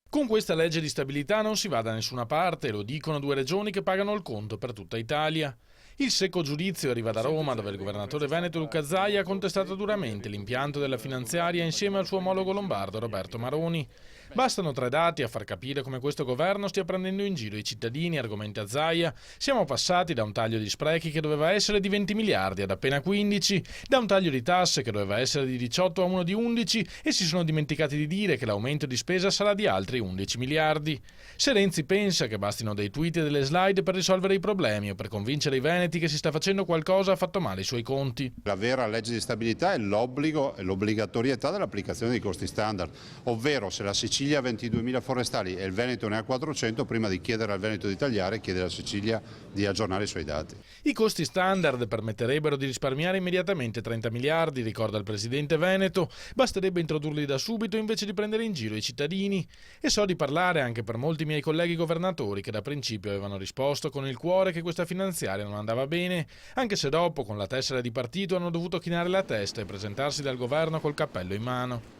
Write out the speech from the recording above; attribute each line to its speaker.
Speaker 1: Con questa legge di stabilità non si va da nessuna parte, lo dicono due regioni che pagano il conto per tutta Italia. Il secco giudizio arriva da Roma, dove il governatore veneto Luca Zaia ha contestato duramente l'impianto della finanziaria insieme al suo omologo lombardo Roberto Maroni. Bastano tre dati a far capire come questo governo stia prendendo in giro i cittadini, argomenta Zaia. Siamo passati da un taglio di sprechi che doveva essere di 20 miliardi ad appena 15, da un taglio di tasse che doveva essere di 18 a uno di 11 e si sono dimenticati di dire che l'aumento di spesa sarà di altri 11 miliardi. Se Renzi pensa che bastino dei tweet e delle slide per risolvere i problemi o per convincere i veneti che si sta facendo qualcosa, ha fatto male i suoi conti.
Speaker 2: La vera legge di stabilità è l'obbligo e l'obbligatorietà dell'applicazione dei costi standard, ovvero se la Sicilia ha 22.000 forestali e il Veneto ne ha 400, prima di chiedere al Veneto di tagliare, chiede alla Sicilia di aggiornare i suoi dati.
Speaker 1: I costi standard permetterebbero di risparmiare immediatamente 30 miliardi, ricorda il presidente veneto, basterebbe introdurli da subito invece di prendere in giro i cittadini. E so di parlare anche per molti miei colleghi governatori che da principio avevano risposto con il cuore che questa finanziaria non andava bene, anche se dopo con la tessera di partito hanno dovuto chinare la testa e presentarsi dal governo col cappello in mano.